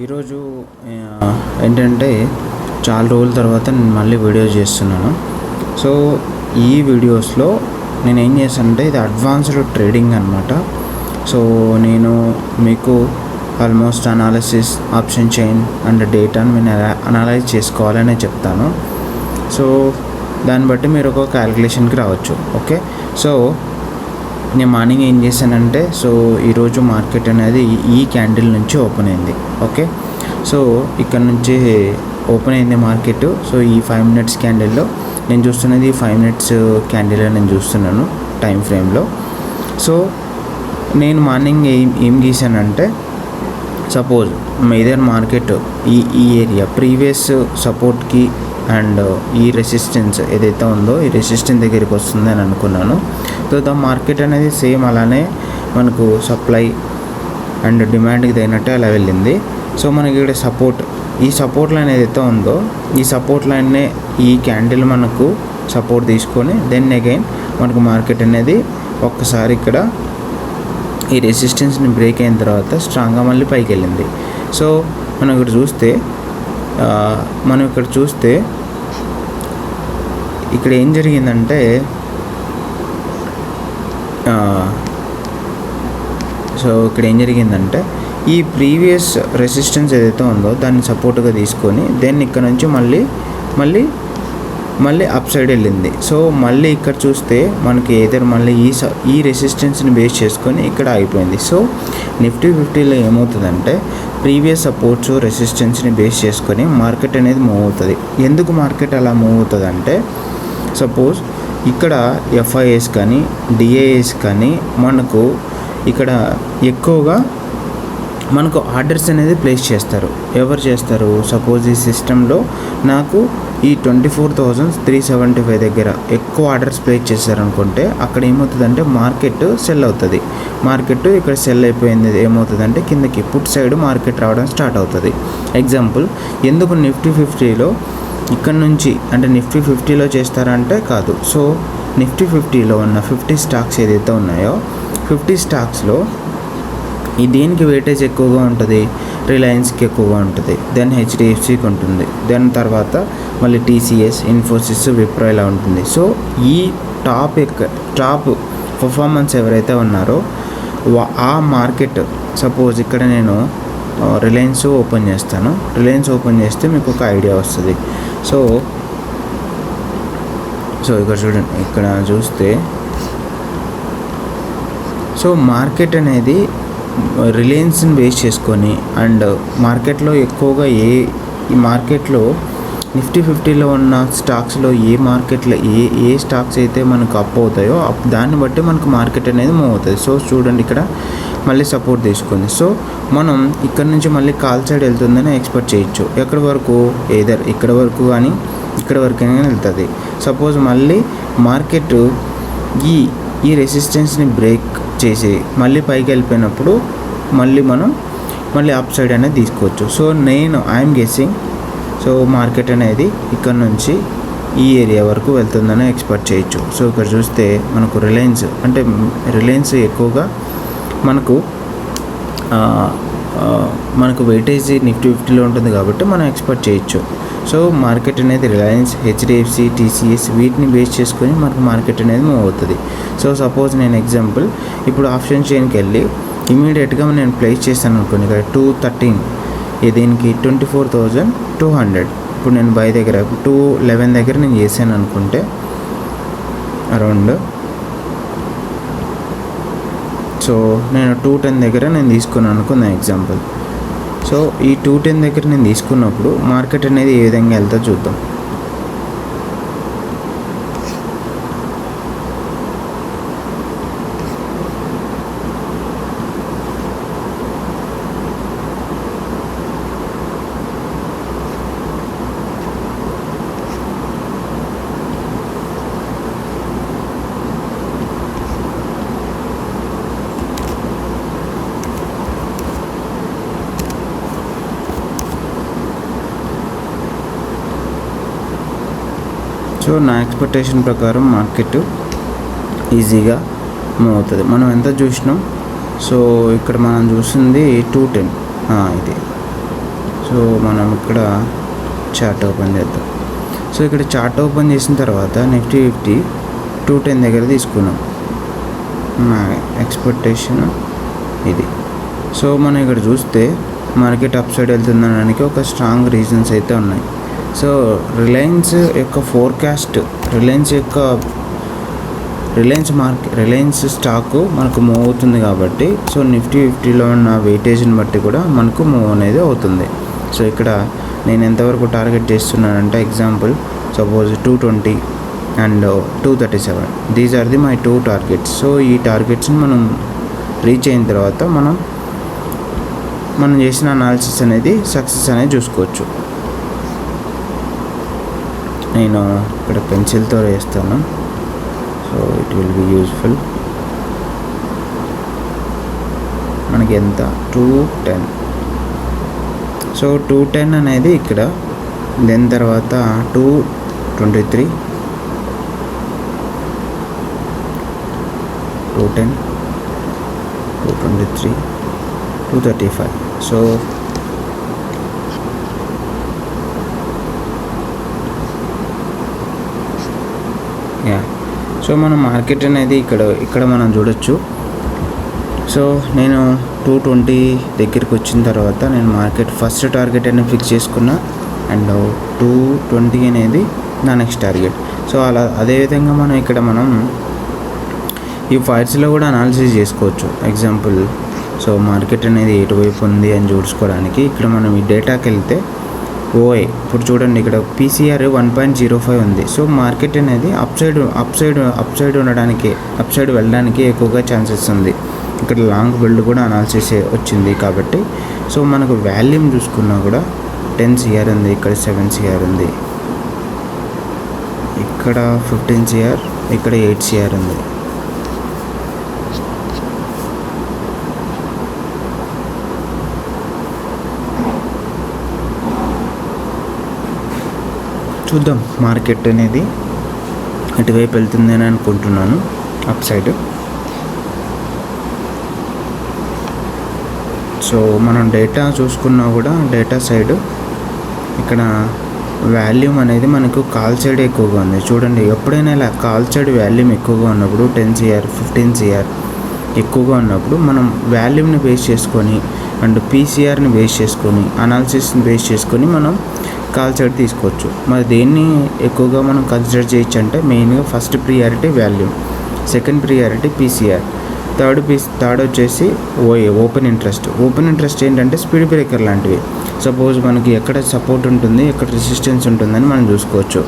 ఈరోజు ఏంటంటే చాలా రోజుల తర్వాత నేను మళ్ళీ వీడియోస్ చేస్తున్నాను. సో ఈ వీడియోస్లో నేను ఏం చేశానంటే ఇది అడ్వాన్స్డ్ ట్రేడింగ్ అనమాట. సో నేను మీకు almost analysis, option chain and డేటాను నేను అనలైజ్ చేసుకోవాలని చెప్తాను. సో దాన్ని బట్టి మీరు ఒక క్యాలిక్యులేషన్కి రావచ్చు. ఓకే, సో నేను మార్నింగ్ ఏం చేశానంటే ఈరోజు మార్కెట్ అనేది ఈ క్యాండిల్ నుంచి ఓపెన్ అయింది. ఓకే, సో ఇక్కడ నుంచి ఓపెన్ అయింది మార్కెట్. సో ఈ 5 minutes క్యాండిల్లో నేను చూస్తున్నది 5 minutes క్యాండిల్ నేను చూస్తున్నాను టైం ఫ్రేమ్లో. సో నేను మార్నింగ్ ఏం గీసానంటే సపోజ్ మేజర్ మార్కెట్ ఈ ఏరియా ప్రీవియస్ సపోర్ట్కి అండ్ ఈ రెసిస్టెన్స్ ఏదైతే ఉందో ఈ రెసిస్టెన్స్ దగ్గరికి వస్తుంది అని అనుకున్నాను. సో ద మార్కెట్ అనేది సేమ్ అలానే మనకు సప్లై అండ్ డిమాండ్కి తగినట్టే అలా వెళ్ళింది. సో మనకి ఇక్కడ ఈ సపోర్ట్ లైన్ ఏదైతే ఉందో ఈ సపోర్ట్ లైన్నే ఈ క్యాండిల్ మనకు సపోర్ట్ తీసుకొని దెన్ అగైన్ మనకు మార్కెట్ అనేది ఒక్కసారి ఇక్కడ ఈ రెసిస్టెన్స్ని బ్రేక్ అయిన తర్వాత స్ట్రాంగ్గా మళ్ళీ పైకి వెళ్ళింది. సో మనం ఇక్కడ చూస్తే ఇక్కడ ఏం జరిగిందంటే ఈ ప్రీవియస్ రెసిస్టెన్స్ ఏదైతే ఉందో దాన్ని సపోర్ట్గా తీసుకొని దెన్ ఇక్కడ నుంచి మళ్ళీ అప్ సైడ్ వెళ్ళింది. సో మళ్ళీ ఇక్కడ చూస్తే మనకి ఏదైనా మళ్ళీ ఈ రెసిస్టెన్స్ని బేస్ చేసుకొని ఇక్కడ అయిపోయింది. సో నిఫ్టీ 50లో ఏమవుతుందంటే ప్రీవియస్ సపోర్ట్స్ రెసిస్టెన్స్ని బేస్ చేసుకొని మార్కెట్ అనేది మూవ్ అవుతుంది. ఎందుకు మార్కెట్ అలా మూవ్ అవుతుంది అంటే సపోజ్ ఇక్కడ ఎఫ్ఐఎస్ కానీ డిఐఎస్ కానీ మనకు ఇక్కడ ఎక్కువగా మనకు ఆర్డర్స్ అనేది ప్లేస్ చేస్తారు. ఎవరు చేస్తారు? సపోజ్ ఈ సిస్టంలో నాకు ఈ 24,375 దగ్గర ఎక్కువ ఆర్డర్స్ ప్లేస్ చేశారనుకుంటే అక్కడ ఏమవుతుందంటే మార్కెట్ సెల్ అవుతుంది. మార్కెట్ ఇక్కడ సెల్ అయిపోయింది ఏమవుతుందంటే కిందకి పుట్ సైడ్ మార్కెట్ రావడం స్టార్ట్ అవుతుంది. ఎగ్జాంపుల్ ఎందుకు నిఫ్టీ 50లో ఇక్కడ నుంచి అంటే నిఫ్టీ 50లో చేస్తారంటే కాదు. సో నిఫ్టీ 50లో ఉన్న 50 స్టాక్స్ ఏదైతే ఉన్నాయో 50 స్టాక్స్లో ఈ దేనికి వెయిటేజ్ ఎక్కువగా ఉంటుంది? రిలయన్స్కి ఎక్కువగా ఉంటుంది, దెన్ హెచ్డిఎఫ్సికి ఉంటుంది, దెన్ తర్వాత మళ్ళీ టీసీఎస్, ఇన్ఫోసిస్, విప్రో ఇలా ఉంటుంది. సో ఈ టాప్ పర్ఫార్మెన్స్ ఎవరైతే ఉన్నారో ఆ మార్కెట్ సపోజ్ ఇక్కడ నేను రిలయన్స్ ఓపెన్ చేస్తాను. రిలయన్స్ ఓపెన్ చేస్తే మీకు ఒక ఐడియా వస్తుంది. సో ఇక్కడ చూడండి, ఇక్కడ చూస్తే సో మార్కెట్ అనేది రిలయన్స్ని బేస్ చేసుకొని అండ్ మార్కెట్లో ఎక్కువగా ఈ మార్కెట్లో నిఫ్టీ 50లో ఉన్న స్టాక్స్లో ఏ స్టాక్స్ అయితే మనకు అప్ అవుతాయో దాన్ని బట్టి మనకు మార్కెట్ అనేది మూవ్ అవుతుంది. సో చూడండి ఇక్కడ మళ్ళీ సపోర్ట్ తీసుకుంది. సో మనం ఇక్కడ నుంచి మళ్ళీ కాల్ సైడ్ వెళ్తుందని ఎక్స్పెక్ట్ చేయొచ్చు. ఎక్కడి వరకు? ఏదర్ ఇక్కడ వరకు కానీ ఇక్కడ వరకు కానీ వెళ్తుంది. సపోజ్ మళ్ళీ మార్కెట్ ఈ రెసిస్టెన్స్ని బ్రేక్ చేసి మళ్ళీ పైకి వెళ్ళిపోయినప్పుడు మళ్ళీ అప్ సైడ్ అనేది తీసుకోవచ్చు. So I'm guessing so market అనేది ఇక్కడ నుంచి ఈ ఏరియా వరకు వెళ్తుందని ఎక్స్పెక్ట్ చేయొచ్చు. సో ఇక్కడ చూస్తే మనకు రిలయన్స్ ఎక్కువగా మనకు వెయిటేజ్ నిఫ్టీ 50లో ఉంటుంది కాబట్టి మనం ఎక్స్పెక్ట్ చేయొచ్చు. సో మార్కెట్ అనేది రిలయన్స్, హెచ్డిఎఫ్సి, టీసీఎస్ వీటిని బేస్ చేసుకొని మనకు మార్కెట్ అనేది మూవ్ అవుతుంది. సో సపోజ్ నేను ఎగ్జాంపుల్ ఇప్పుడు ఆప్షన్ చైన్కి వెళ్ళి ఇమీడియట్గా నేను ప్లేస్ చేస్తాను అనుకోండి. ఇక్కడ 213 దీనికి 24,200. ఇప్పుడు నేను బై దగ్గర 211 దగ్గర నేను చేశాను అనుకుంటే అరౌండ్. సో నేను 210 దగ్గర నేను తీసుకున్నాను అనుకున్న ఎగ్జాంపుల్. సో ఈ 210 దగ్గర నేను తీసుకున్నప్పుడు మార్కెట్ అనేది ఏ విధంగా వెళ్తా చూద్దాం. సో నా ఎక్స్పెక్టేషన్ ప్రకారం మార్కెట్ ఈజీగా మూవ్ అవుతుంది. మనం ఎంత చూసినాం? సో ఇక్కడ మనం చూసింది 210 ఇది సో మనం ఇక్కడ చార్ట్ ఓపెన్ చేద్దాం. సో ఇక్కడ చార్ట్ ఓపెన్ చేసిన తర్వాత నిఫ్టీ 50 210 దగ్గర తీసుకున్నాం. నా ఎక్స్పెక్టేషన్ ఇది. సో మనం ఇక్కడ చూస్తే మార్కెట్ అప్ సైడ్ వెళ్తుందనడానికి ఒక స్ట్రాంగ్ రీజన్స్ అయితే ఉన్నాయి. సో రిలయన్స్ యొక్క ఫోర్కాస్ట్, రిలయన్స్ స్టాకు మనకు మూవ్ అవుతుంది కాబట్టి సో నిఫ్టీ 50లో ఉన్న వెయిటేజ్ని బట్టి కూడా మనకు మూవ్ అనేది అవుతుంది. సో ఇక్కడ నేను ఎంతవరకు టార్గెట్ చేస్తున్నానంటే example suppose 220 and 237, these are the my 2 targets. So ఈ టార్గెట్స్ని మనం రీచ్ అయిన తర్వాత మనం చేసిన అనాలిసిస్ అనేది సక్సెస్ అనేది చూసుకోవచ్చు. నేను ఇక్కడ పెన్సిల్తో వేస్తాను. So it will be useful. మనకి ఎంత 210. సో 210 అనేది ఇక్కడ, దెన్ తర్వాత 223, 210, 223, 235. సో సో మన మార్కెట్ అనేది ఇక్కడ మనం చూడొచ్చు. సో నేను 220 దగ్గరికి వచ్చిన తర్వాత నేను మార్కెట్ ఫస్ట్ టార్గెట్ అనేది ఫిక్స్ చేసుకున్నా అండ్ 220 అనేది నా నెక్స్ట్ టార్గెట్. సో అదేవిధంగా మనం ఈ ఫైర్స్లో కూడా అనాలిసిస్ చేసుకోవచ్చు. ఎగ్జాంపుల్ సో మార్కెట్ అనేది ఎటువైపు ఉంది అని చూసుకోవడానికి ఇక్కడ మనం ఈ డేటాకి వెళ్తే ఓఐ ఇప్పుడు చూడండి, ఇక్కడ పీసీఆర్ 1.05 ఉంది. సో మార్కెట్ అనేది అప్ సైడ్ వెళ్ళడానికి ఎక్కువగా ఛాన్సెస్ ఉంది. ఇక్కడ లాంగ్ బిల్డ్ కూడా అనాలిసిస్ వచ్చింది కాబట్టి సో మనకు వాల్యూమ్ చూసుకున్నా కూడా 10 CR ఉంది, ఇక్కడ 7 CR ఉంది, ఇక్కడ 15 CR, ఇక్కడ 8 CR ఉంది. చూద్దాం మార్కెట్ అనేది ఎటువైపు వెళ్తుంది అని అనుకుంటున్నాను, అప్ సైడ్. సో మనం డేటా చూసుకున్నా కూడా డేటా సైడ్ ఇక్కడ వాల్యూమ్ అనేది మనకు కాల్ సైడ్ ఎక్కువగా ఉంది. చూడండి, ఎప్పుడైనా ఇలా కాల్ సైడ్ వాల్యూమ్ ఎక్కువగా ఉన్నప్పుడు 10 CR, 15 CR ఎక్కువగా ఉన్నప్పుడు మనం వాల్యూమ్ని బేస్ చేసుకొని అండ్ పీసీఆర్ని బేస్ చేసుకొని అనాలిసిస్ని బేస్ చేసుకొని మనం కాల్ సైడ్ తీసుకోవచ్చు. మరి దేన్ని ఎక్కువగా మనం కన్సిడర్ చేయొచ్చు అంటే మెయిన్గా first priority volume, second priority PCR, third వచ్చేసి ఓపెన్ ఇంట్రెస్ట్ ఏంటంటే స్పీడ్ బ్రేకర్ లాంటివి. సపోజ్ మనకి ఎక్కడ సపోర్ట్ ఉంటుంది, ఎక్కడ రెసిస్టెన్స్ ఉంటుందని మనం చూసుకోవచ్చు.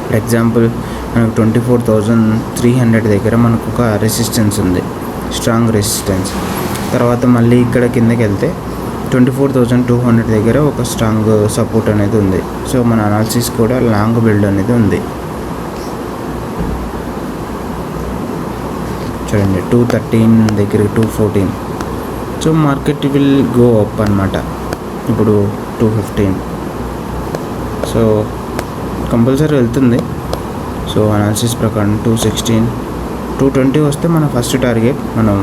ఫర్ ఎగ్జాంపుల్ మనకు 24,300 దగ్గర మనకు ఒక రెసిస్టెన్స్ ఉంది, స్ట్రాంగ్ రెసిస్టెన్స్. తర్వాత మళ్ళీ ఇక్కడ కిందకి వెళ్తే 24,200 దగ్గర ఒక స్ట్రాంగ్ సపోర్ట్ అనేది ఉంది. సో మన అనాలిసిస్ కూడా లాంగ్ బిల్డ్ అనేది ఉంది. చూడండి 213 దగ్గర 214. So market will go up అనమాట. ఇప్పుడు 215. సో కంపల్సరీ వెళ్తుంది. సో అనాలిసిస్ ప్రకారం 216, 220 వస్తే మన ఫస్ట్ టార్గెట్ మనం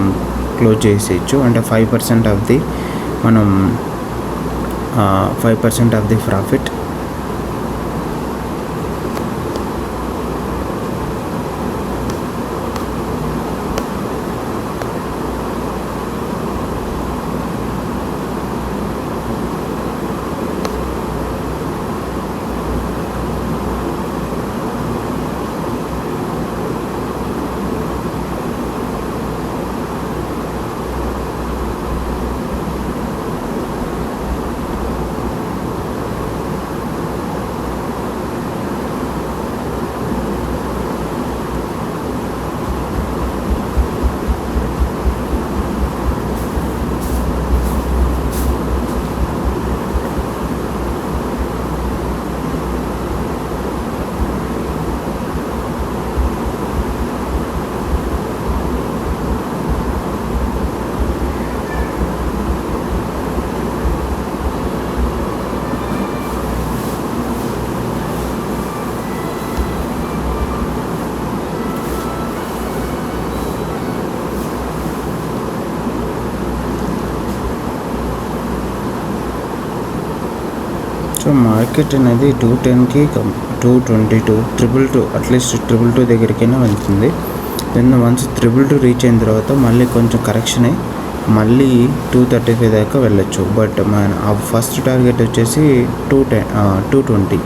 క్లోజ్ చేసేయచ్చు. అంటే 5% of the 5% of the profit. So market అనేది 210కి 222 222 అట్లీస్ట్ 222 దగ్గరికైనా వెళ్తుంది. దెన్ వన్స్ 222 రీచ్ అయిన తర్వాత మళ్ళీ కొంచెం కరెక్షన్ అయ్యి మళ్ళీ 235 దాకా వెళ్ళొచ్చు. బట్ మన ఫస్ట్ టార్గెట్ వచ్చేసి 220.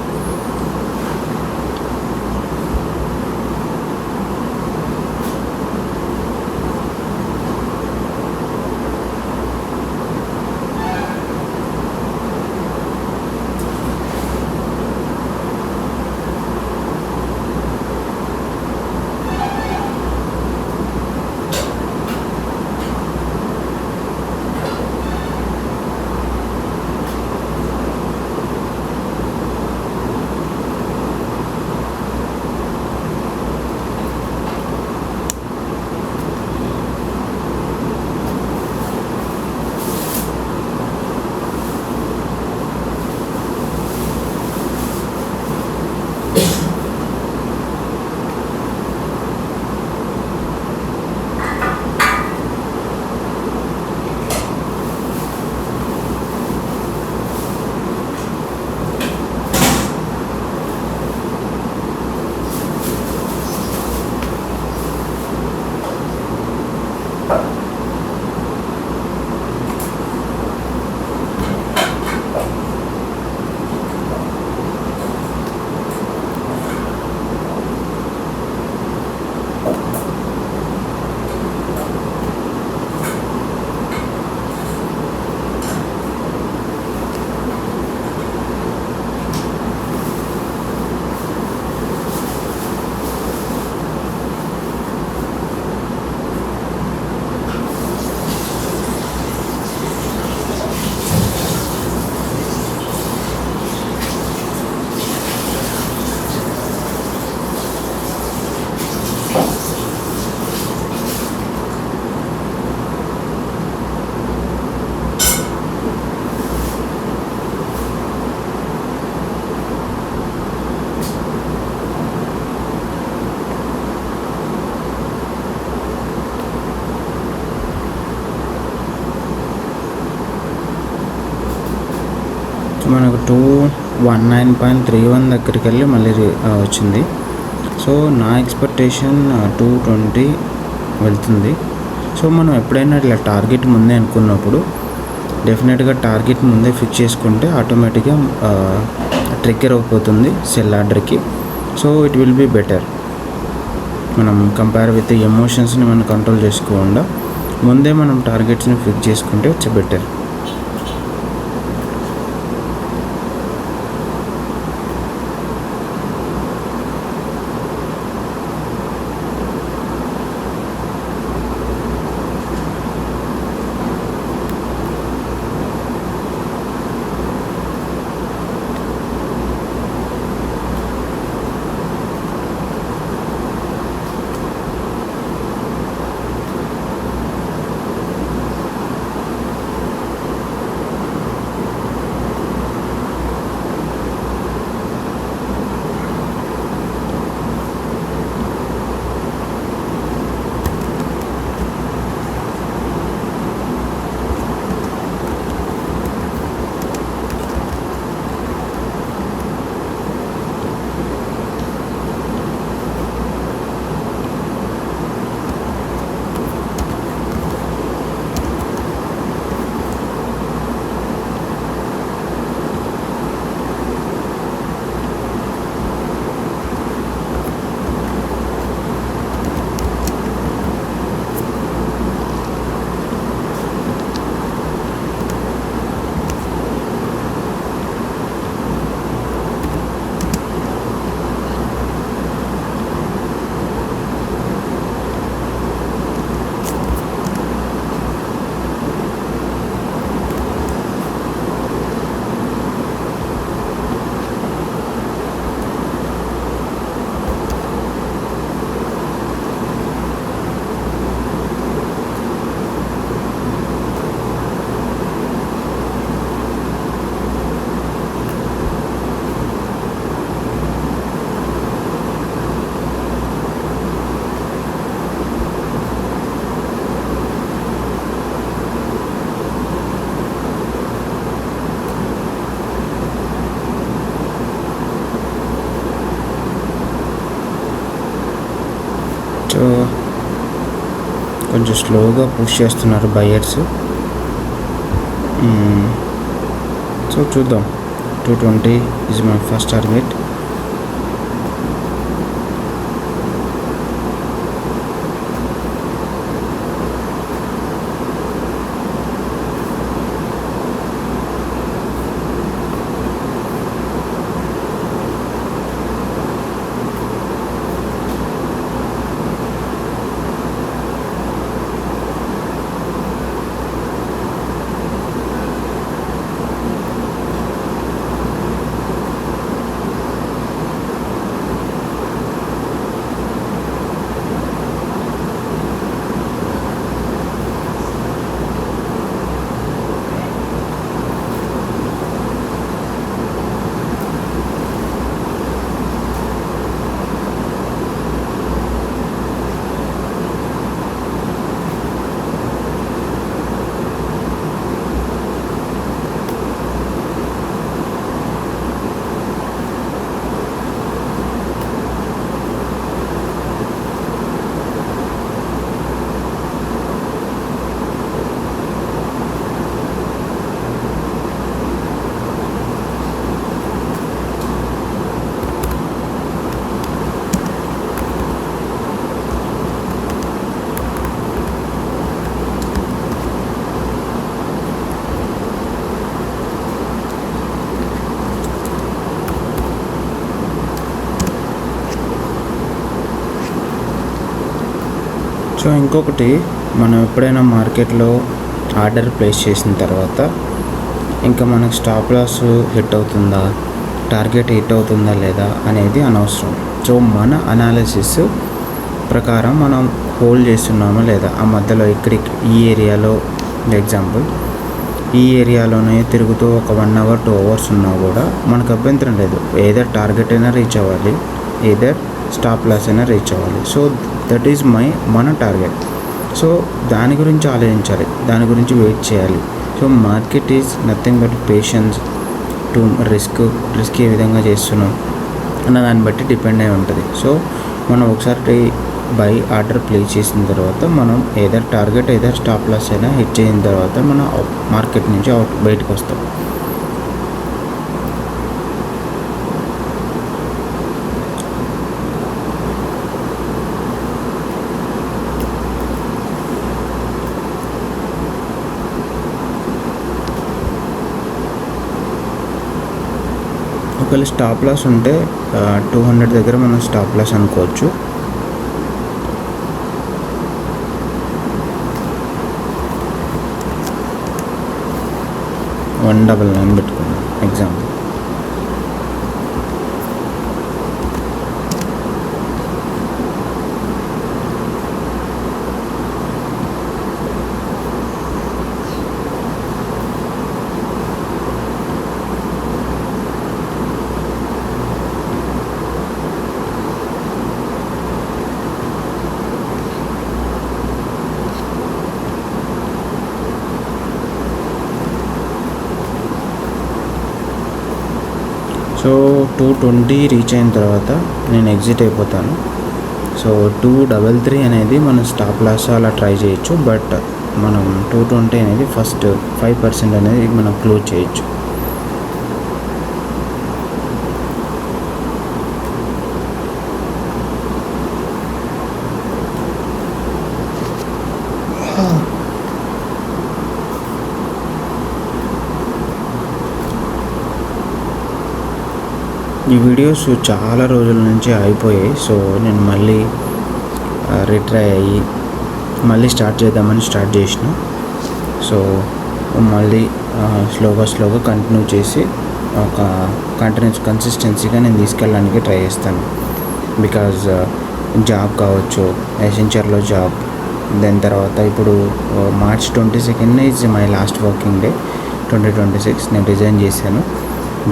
మనకు 219.31 దగ్గరికి వెళ్ళి మళ్ళీ వచ్చింది. సో నా ఎక్స్పెక్టేషన్ 220 వెళ్తుంది. సో మనం ఎప్పుడైనా ఇట్లా టార్గెట్ ముందే అనుకున్నప్పుడు డెఫినెట్గా టార్గెట్ ముందే ఫిక్స్ చేసుకుంటే ఆటోమేటిక్గా ట్రిగ్గర్ అయిపోతుంది సెల్ ఆర్డర్కి. So it will be better. మనం కంపేర్ విత్ ఎమోషన్స్ని మనం కంట్రోల్ చేసుకోకుండా ముందే మనం టార్గెట్స్ని ఫిక్స్ చేసుకుంటే ఇట్స్ బెటర్. సో కొంచెం స్లోగా పుష్ చేస్తున్నారు బయర్స్. సో చూద్దాం. 220 is my first target. So ఇంకొకటి, మనం ఎప్పుడైనా మార్కెట్లో ఆర్డర్ ప్లేస్ చేసిన తర్వాత ఇంకా మనకు స్టాప్ లాస్ హిట్ అవుతుందా, టార్గెట్ హిట్ అవుతుందా లేదా అనేది అనవసరం. సో మన అనాలిసిస్ ప్రకారం మనం హోల్డ్ చేస్తున్నామా లేదా, ఆ మధ్యలో ఇక్కడికి ఈ ఏరియాలో ఎగ్జాంపుల్ ఈ ఏరియాలోనే తిరుగుతూ ఒక 1 hour 2 hours ఉన్నా కూడా మనకు అభ్యంతరం లేదు. ఏదర్ టార్గెట్ అయినా రీచ్ అవ్వాలి, ఏదర్ స్టాప్ లాస్ అయినా రీచ్ అవ్వాలి. సో దట్ ఈజ్ మన టార్గెట్. సో దాని గురించి ఆలోచించాలి, దాని గురించి వెయిట్ చేయాలి. So market is nothing but patience to risk ఏ విధంగా చేస్తున్నాం అన్న దాన్ని బట్టి డిపెండ్ అయి ఉంటుంది. సో మనం ఒకసారి బై ఆర్డర్ ప్లేస్ చేసిన తర్వాత మనం either target either stop loss అయినా హిట్ చేసిన తర్వాత మనం మార్కెట్ నుంచి బయటకు వస్తాం. ఒకవేళ స్టాప్ లాస్ ఉంటే 200 దగ్గర మనం స్టాప్ లాస్ అనుకోవచ్చు. $199 పెట్టుకున్నాం ఎగ్జాంపుల్. సో 220 రీచ్ అయిన తర్వాత నేను ఎగ్జిట్ అయిపోతాను. సో 233 అనేది మనం స్టాప్ లాస్ అలా ట్రై చేయొచ్చు. బట్ మనం 220 అనేది ఫస్ట్ 5% అనేది మనం క్లోజ్ చేయొచ్చు. ఈ వీడియోస్ చాలా రోజుల నుంచి అయిపోయాయి. సో నేను మళ్ళీ రిట్రై అయ్యి మళ్ళీ స్టార్ట్ చేద్దామని స్టార్ట్ చేసిన. సో మళ్ళీ స్లోగా కంటిన్యూ చేసి ఒక కన్సిస్టెన్సీగా నేను తీసుకెళ్ళడానికి ట్రై చేస్తాను. బికాజ్ జాబ్ కావచ్చు, ఎసెంచర్లో జాబ్, దాని తర్వాత ఇప్పుడు March 22 is my last working day 2026. నేను రిజైన్ చేశాను.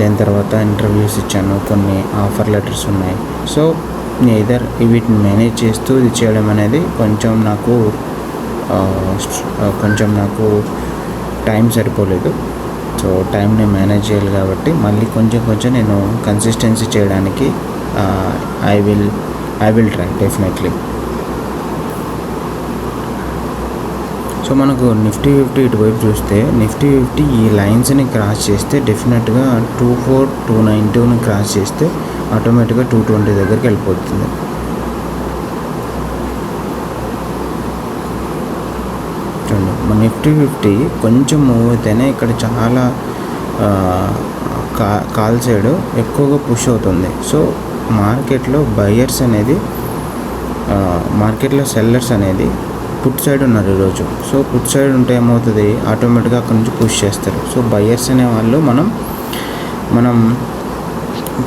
దాని తర్వాత ఇంటర్వ్యూస్ ఇచ్చాను, కొన్ని ఆఫర్ లెటర్స్ ఉన్నాయి. సో ఎయిదర్ వీటిని మేనేజ్ చేస్తూ ఇది చేయడం అనేది కొంచెం నాకు టైం సరిపోలేదు. సో టైంని మేనేజ్ చేయాలి కాబట్టి మళ్ళీ కొంచెం నేను కన్సిస్టెన్సీ చేయడానికి I will try definitely. So మనకు నిఫ్టీ 50 ఇటువైపు చూస్తే నిఫ్టీ 50 ఈ లైన్స్ని క్రాస్ చేస్తే డెఫినెట్గా 24292ని క్రాస్ చేస్తే ఆటోమేటిక్గా 220 దగ్గరికి వెళ్ళిపోతుంది. చూడండి మన నిఫ్టీ 50 కొంచెం మూవ్ అయితేనే ఇక్కడ చాలా కాల్ సైడ్ ఎక్కువగా పుష్ అవుతుంది. సో మార్కెట్లో బయర్స్ అనేది మార్కెట్లో సెల్లర్స్ అనేది పుట్ సైడ్ ఉన్నారు ఈరోజు. సో పుట్ సైడ్ ఉంటే ఏమవుతుంది, ఆటోమేటిక్గా అక్కడ నుంచి పుష్ చేస్తారు. సో బయర్స్ అనే వాళ్ళు మనం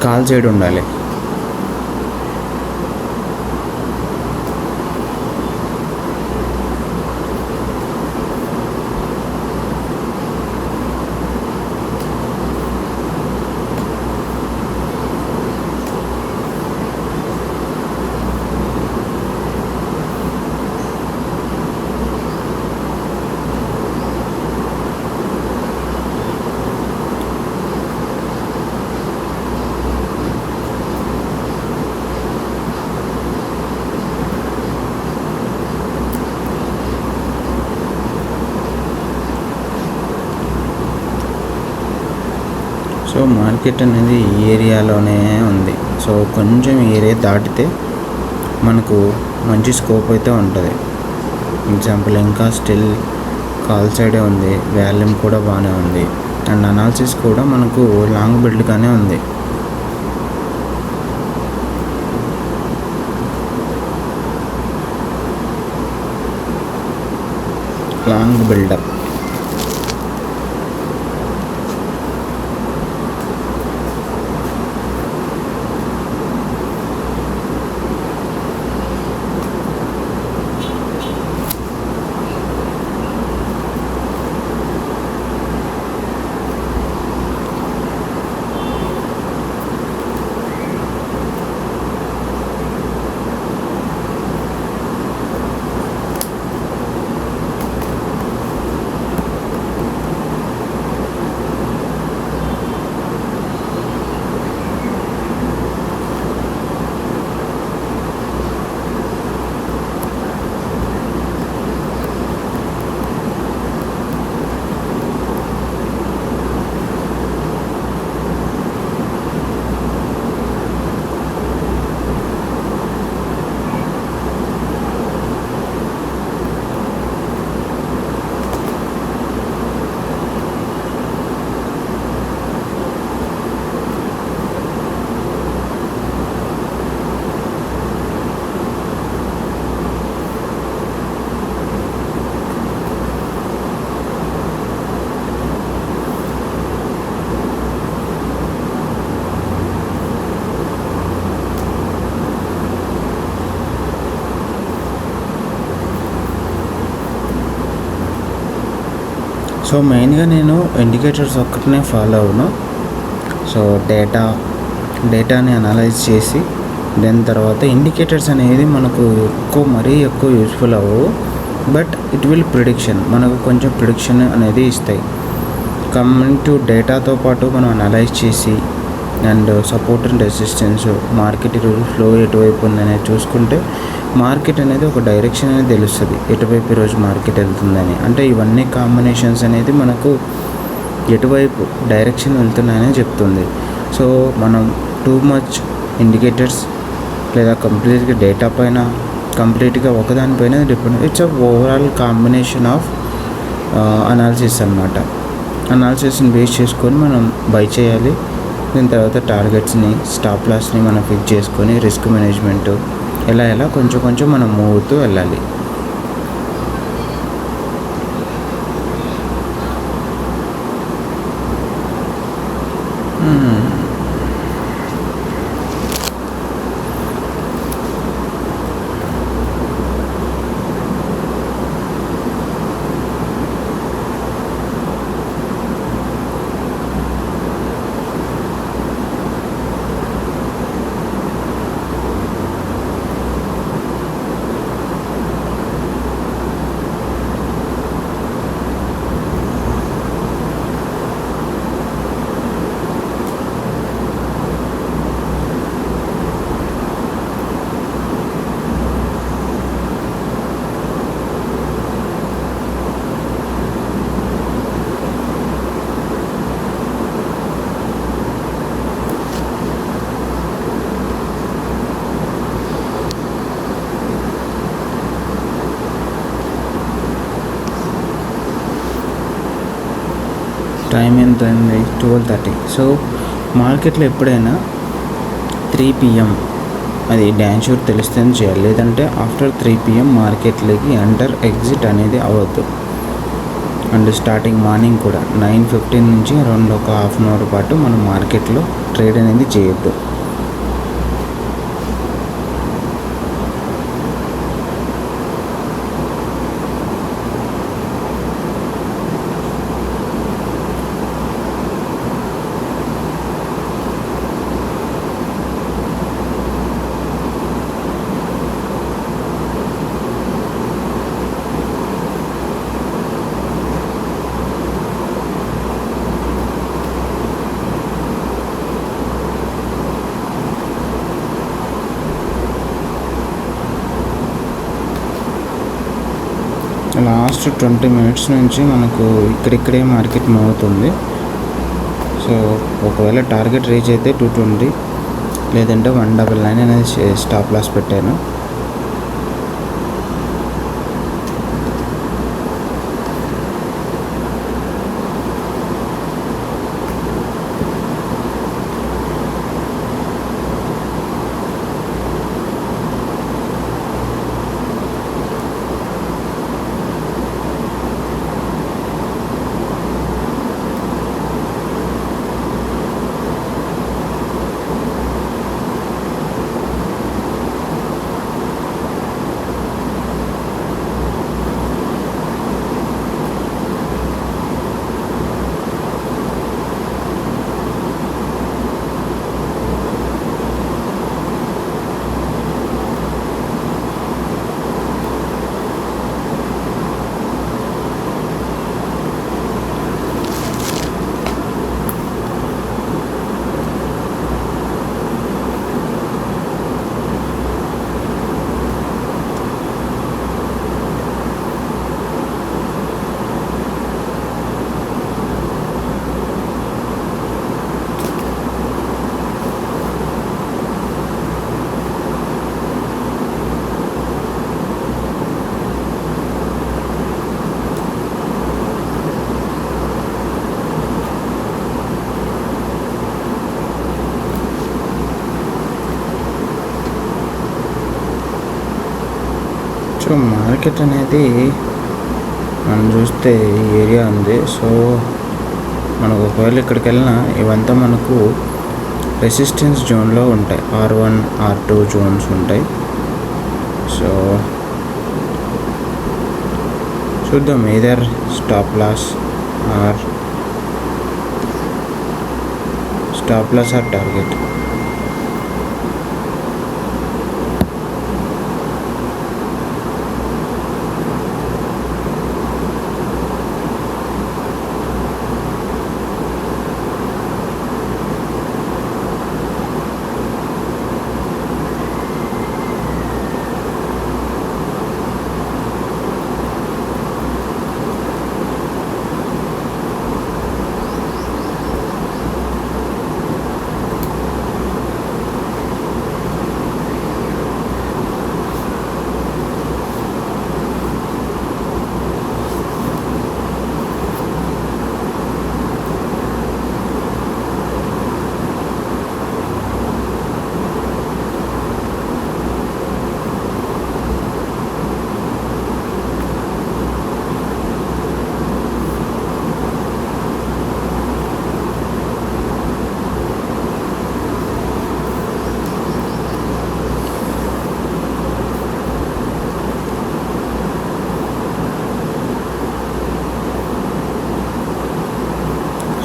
కాల్ సైడ్ ఉండాలి. సో మార్కెట్ అనేది ఈ ఏరియాలోనే ఉంది. సో కొంచెం ఏరియా దాటితే మనకు మంచి స్కోప్ అయితే ఉంటుంది. ఎగ్జాంపుల్ ఇంకా స్టిల్ కాల్ సైడే ఉంది, వాల్యూమ్ కూడా బాగానే ఉంది, అండ్ అనాలిసిస్ కూడా మనకు లాంగ్ బిల్డ్గానే ఉంది. Long buildup. సో మెయిన్గా నేను ఇండికేటర్స్ ఒక్కటినే ఫాలో అవును. సో డేటాని అనలైజ్ చేసి దాని తర్వాత ఇండికేటర్స్ అనేది మనకు మరీ ఎక్కువ యూస్ఫుల్ అవ్వవు, బట్ ఇట్ విల్ ప్రిడిక్షన్, మనకు కొంచెం ప్రిడిక్షన్ అనేది ఇస్తాయి. కమింగ్ టు డేటాతో పాటు మనం అనలైజ్ చేసి and support and resistance, market ఈరోజు ఫ్లో ఎటువైపు ఉందనేది చూసుకుంటే మార్కెట్ అనేది ఒక డైరెక్షన్ అనేది తెలుస్తుంది, ఎటువైపు ఈరోజు మార్కెట్ వెళ్తుందని. అంటే ఇవన్నీ కాంబినేషన్స్ అనేది మనకు ఎటువైపు డైరెక్షన్ వెళ్తున్నాయని చెప్తుంది. సో మనం టూ మచ్ ఇండికేటర్స్ లేదా కంప్లీట్గా డేటా పైన కంప్లీట్గా ఒకదానిపైన depend, it's a overall combination of analysis అన్నమాట. అనాలిసిస్ని బేస్ చేసుకొని మనం బై చేయాలి. దీని తర్వాత టార్గెట్స్ని, స్టాప్ లాస్ని మనం ఫిక్స్ చేసుకొని రిస్క్ మేనేజ్మెంట్ ఎలా కొంచెం మనం మూవ్ అవుతూ వెళ్ళాలి. టైం ఎంత అయింది? 12:30. సో మార్కెట్లో ఎప్పుడైనా 3 PM అది డ్యాన్ షూర్ తెలుస్తేనే చేయాలి, లేదంటే ఆఫ్టర్ 3 PM మార్కెట్లోకి ఎగ్జిట్ అనేది అవ్వద్దు. అండ్ స్టార్టింగ్ మార్నింగ్ కూడా 9:15 నుంచి అరౌండ్ ఒక హాఫ్ అన్ అవర్ పాటు మనం మార్కెట్లో ట్రేడ్ అనేది చేయొద్దు. లాస్ట్ 20 minutes నుంచి మనకు ఇక్కడిక్కడే మార్కెట్ మూవ్ అవుతుంది. సో ఒకవేళ టార్గెట్ రీచ్ అయితే 220, లేదంటే 199 అనేది స్టాప్ లాస్ పెట్టాను. సో మార్కెట్ అనేది మనం చూస్తే ఈ ఏరియా ఉంది. సో మనకు ఒకవేళ ఇక్కడికి వెళ్ళినా ఇవంతా మనకు రెసిస్టెన్స్ జోన్లో ఉంటాయి. R1, R2 జోన్స్ ఉంటాయి. సో చూద్దాం, either stop loss or target.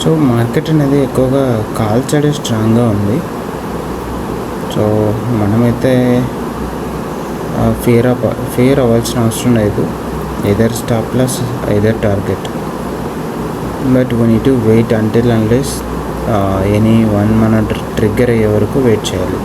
So market అనేది ఎక్కువగా కాల్ సైడ్ స్ట్రాంగ్గా ఉంది. సో మనమైతే ఫియర్ అవ్వాల్సిన అవసరం లేదు. either stop loss, either target. But we need to wait until unless any one మన ట్రిగ్గర్ అయ్యే వరకు వెయిట్ చేయాలి.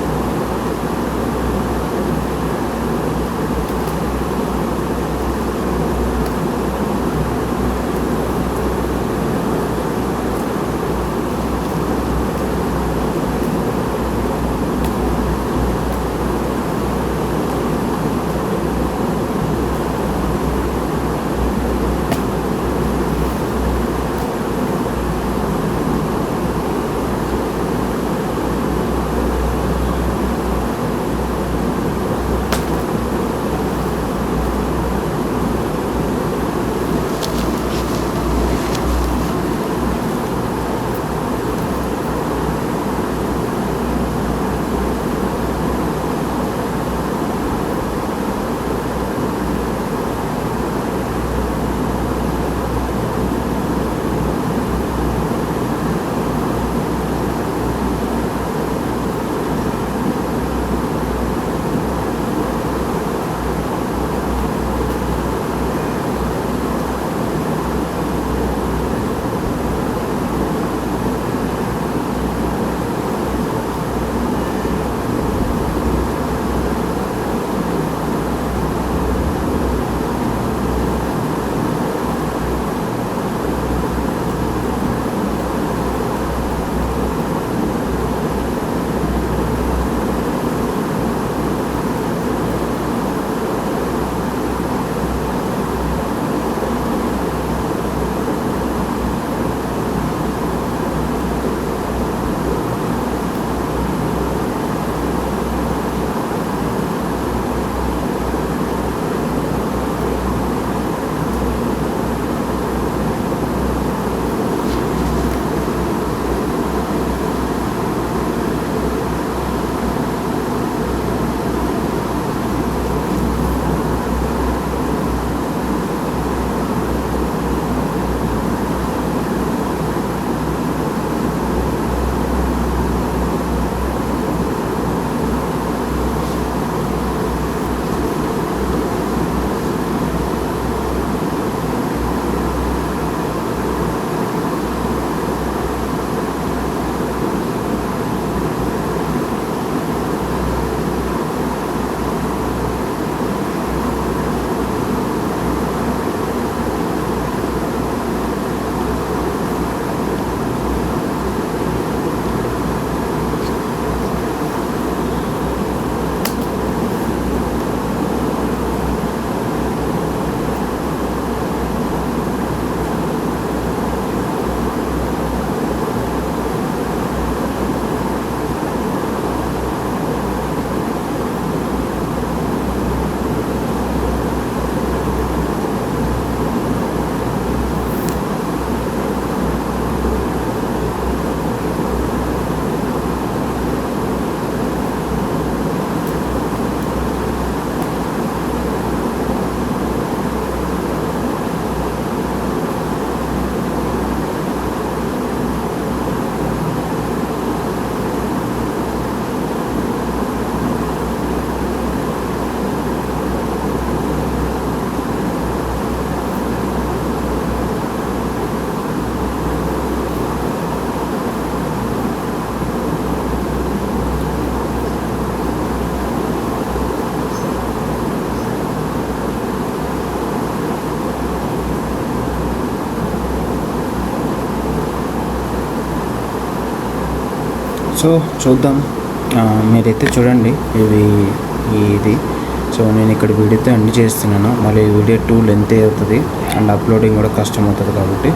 సో చూద్దాం. మీరైతే చూడండి ఇది. సో నేను ఇక్కడ వీడియోతో ఎండ్ చేస్తున్నాను. మళ్ళీ వీడియో 2 లెంత్ అవుతుంది అండ్ అప్లోడింగ్ కూడా కష్టం అవుతుంది కాబట్టి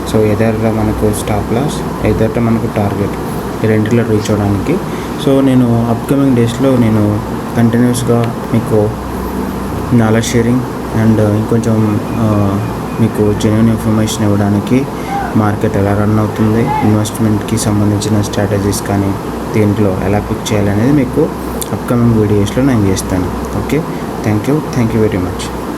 సో ఎదర్గా మనకు స్టాప్ లాస్, ఎదర్గా మనకు టార్గెట్, ఈ రెండిట్లో రీచ్ అవ్వడానికి సో నేను అప్కమింగ్ డేస్లో నేను కంటిన్యూస్గా మీకు నాలెడ్జ్ షేరింగ్ అండ్ ఇంకొంచెం మీకు జెన్యూన్ ఇన్ఫర్మేషన్ ఇవ్వడానికి మార్కెట్ ఎలా రన్ అవుతుంది, ఇన్వెస్ట్మెంట్కి సంబంధించిన స్ట్రాటజీస్ కానీ దీంట్లో ఎలా పిక్ చేయాలనేది మీకు అప్కమింగ్ వీడియోస్లో నేను చేస్తాను. Okay, thank you very much.